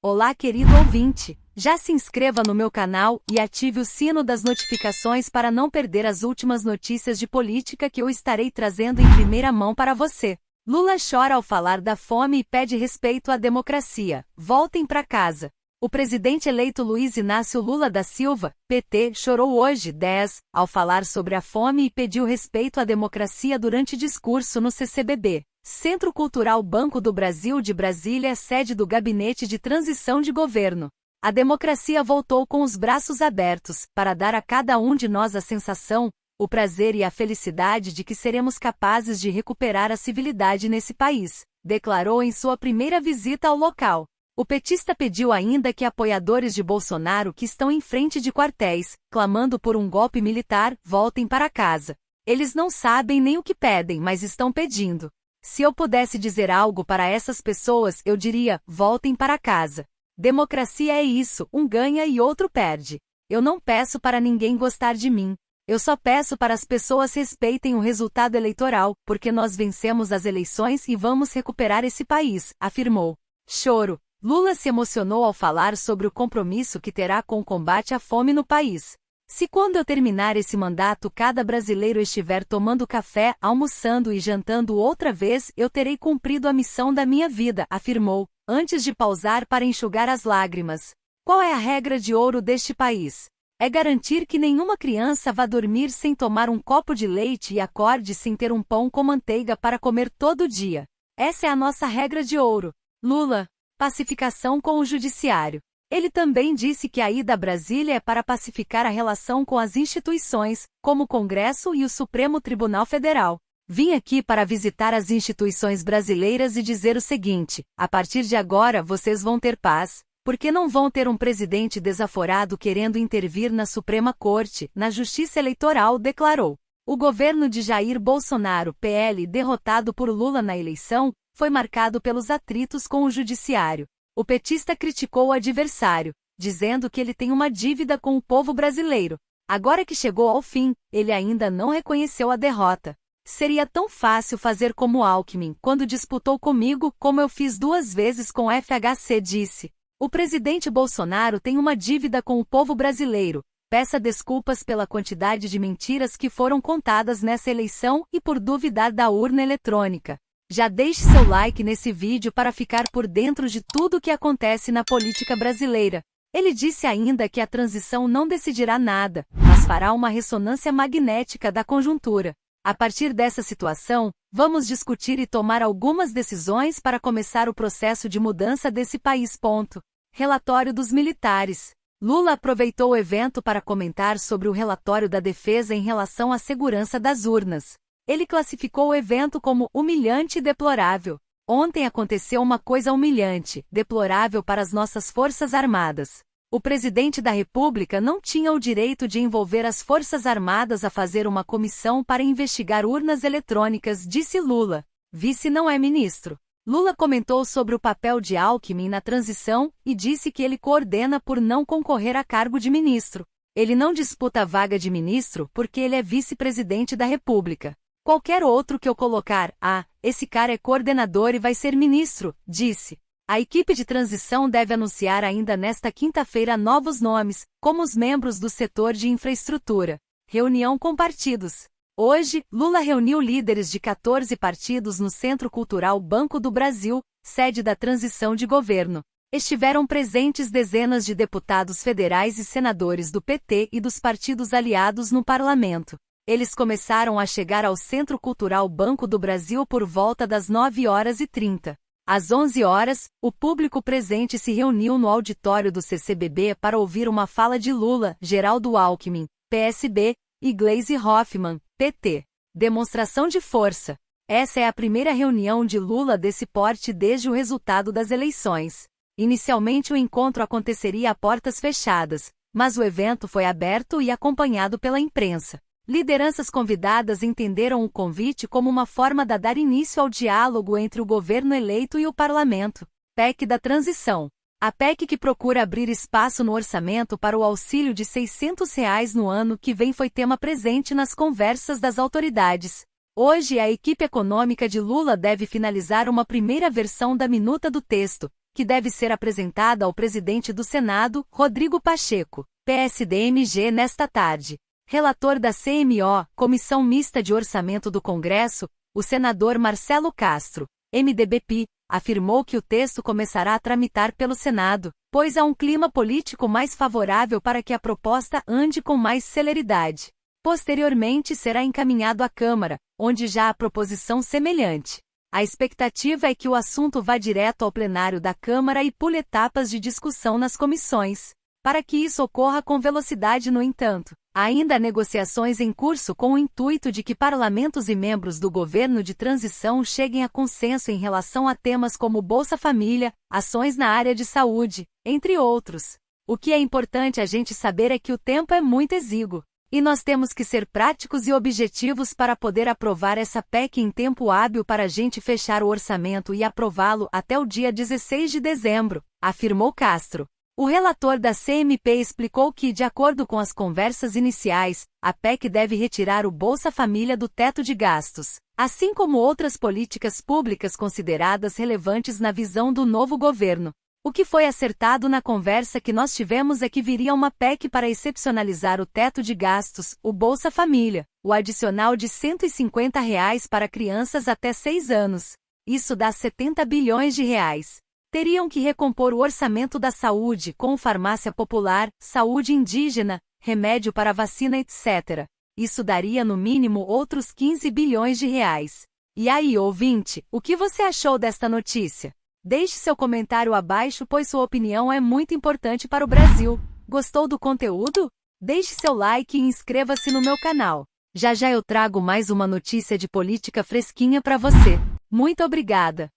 Olá, querido ouvinte! Já se inscreva no meu canal e ative o sino das notificações para não perder as últimas notícias de política que eu estarei trazendo em primeira mão para você. Lula chora ao falar da fome e pede respeito à democracia. Voltem para casa. O presidente eleito Luiz Inácio Lula da Silva, PT, chorou hoje, 10, ao falar sobre a fome e pediu respeito à democracia durante discurso no CCBB. Centro Cultural Banco do Brasil de Brasília, sede do Gabinete de Transição de Governo. A democracia voltou com os braços abertos, para dar a cada um de nós a sensação, o prazer e a felicidade de que seremos capazes de recuperar a civilidade nesse país, declarou em sua primeira visita ao local. O petista pediu ainda que apoiadores de Bolsonaro que estão em frente de quartéis, clamando por um golpe militar, voltem para casa. Eles não sabem nem o que pedem, mas estão pedindo. Se eu pudesse dizer algo para essas pessoas, eu diria: voltem para casa. Democracia é isso, um ganha e outro perde. Eu não peço para ninguém gostar de mim. Eu só peço para as pessoas respeitem o resultado eleitoral, porque nós vencemos as eleições e vamos recuperar esse país, afirmou. Choro. Lula se emocionou ao falar sobre o compromisso que terá com o combate à fome no país. Se quando eu terminar esse mandato cada brasileiro estiver tomando café, almoçando e jantando outra vez, eu terei cumprido a missão da minha vida, afirmou, antes de pausar para enxugar as lágrimas. Qual é a regra de ouro deste país? É garantir que nenhuma criança vá dormir sem tomar um copo de leite e acorde sem ter um pão com manteiga para comer todo dia. Essa é a nossa regra de ouro. Lula. Pacificação com o judiciário. Ele também disse que a ida a Brasília é para pacificar a relação com as instituições, como o Congresso e o Supremo Tribunal Federal. Vim aqui para visitar as instituições brasileiras e dizer o seguinte: a partir de agora vocês vão ter paz, porque não vão ter um presidente desaforado querendo intervir na Suprema Corte, na Justiça Eleitoral, declarou. O governo de Jair Bolsonaro, PL, derrotado por Lula na eleição, foi marcado pelos atritos com o judiciário. O petista criticou o adversário, dizendo que ele tem uma dívida com o povo brasileiro. Agora que chegou ao fim, ele ainda não reconheceu a derrota. Seria tão fácil fazer como Alckmin, quando disputou comigo, como eu fiz 2 vezes com FHC, disse. O presidente Bolsonaro tem uma dívida com o povo brasileiro. Peça desculpas pela quantidade de mentiras que foram contadas nessa eleição e por duvidar da urna eletrônica. Já deixe seu like nesse vídeo para ficar por dentro de tudo o que acontece na política brasileira. Ele disse ainda que a transição não decidirá nada, mas fará uma ressonância magnética da conjuntura. A partir dessa situação, vamos discutir e tomar algumas decisões para começar o processo de mudança desse país. Relatório dos militares. Lula aproveitou o evento para comentar sobre o relatório da defesa em relação à segurança das urnas. Ele classificou o evento como humilhante e deplorável. Ontem aconteceu uma coisa humilhante, deplorável para as nossas Forças Armadas. O presidente da República não tinha o direito de envolver as Forças Armadas a fazer uma comissão para investigar urnas eletrônicas, disse Lula. Vice não é ministro. Lula comentou sobre o papel de Alckmin na transição e disse que ele coordena por não concorrer a cargo de ministro. Ele não disputa a vaga de ministro porque ele é vice-presidente da República. Qualquer outro que eu colocar, esse cara é coordenador e vai ser ministro, disse. A equipe de transição deve anunciar ainda nesta quinta-feira novos nomes, como os membros do setor de infraestrutura. Reunião com partidos. Hoje, Lula reuniu líderes de 14 partidos no Centro Cultural Banco do Brasil, sede da transição de governo. Estiveram presentes dezenas de deputados federais e senadores do PT e dos partidos aliados no parlamento. Eles começaram a chegar ao Centro Cultural Banco do Brasil por volta das 9h30. Às 11h, o público presente se reuniu no auditório do CCBB para ouvir uma fala de Lula, Geraldo Alckmin, PSB, e Gleisi Hoffmann, PT. Demonstração de força. Essa é a primeira reunião de Lula desse porte desde o resultado das eleições. Inicialmente o encontro aconteceria a portas fechadas, mas o evento foi aberto e acompanhado pela imprensa. Lideranças convidadas entenderam o convite como uma forma de dar início ao diálogo entre o governo eleito e o parlamento. PEC da transição. A PEC que procura abrir espaço no orçamento para o auxílio de R$ 600 no ano que vem foi tema presente nas conversas das autoridades. Hoje a equipe econômica de Lula deve finalizar uma primeira versão da minuta do texto, que deve ser apresentada ao presidente do Senado, Rodrigo Pacheco, PSDMG, nesta tarde. Relator da CMO, Comissão Mista de Orçamento do Congresso, o senador Marcelo Castro, MDB-PI, afirmou que o texto começará a tramitar pelo Senado, pois há um clima político mais favorável para que a proposta ande com mais celeridade. Posteriormente será encaminhado à Câmara, onde já há proposição semelhante. A expectativa é que o assunto vá direto ao plenário da Câmara e pule etapas de discussão nas comissões. Para que isso ocorra com velocidade, no entanto, há ainda negociações em curso com o intuito de que parlamentos e membros do governo de transição cheguem a consenso em relação a temas como Bolsa Família, ações na área de saúde, entre outros. O que é importante a gente saber é que o tempo é muito exíguo. E nós temos que ser práticos e objetivos para poder aprovar essa PEC em tempo hábil para a gente fechar o orçamento e aprová-lo até o dia 16 de dezembro, afirmou Castro. O relator da CMP explicou que, de acordo com as conversas iniciais, a PEC deve retirar o Bolsa Família do teto de gastos, assim como outras políticas públicas consideradas relevantes na visão do novo governo. O que foi acertado na conversa que nós tivemos é que viria uma PEC para excepcionalizar o teto de gastos, o Bolsa Família, o adicional de R$ 150 para crianças até 6 anos. Isso dá 70 bilhões de reais. Teriam que recompor o orçamento da saúde com farmácia popular, saúde indígena, remédio para vacina, etc. Isso daria no mínimo outros 15 bilhões de reais. E aí, ouvinte, o que você achou desta notícia? Deixe seu comentário abaixo, pois sua opinião é muito importante para o Brasil. Gostou do conteúdo? Deixe seu like e inscreva-se no meu canal. Já já eu trago mais uma notícia de política fresquinha para você. Muito obrigada!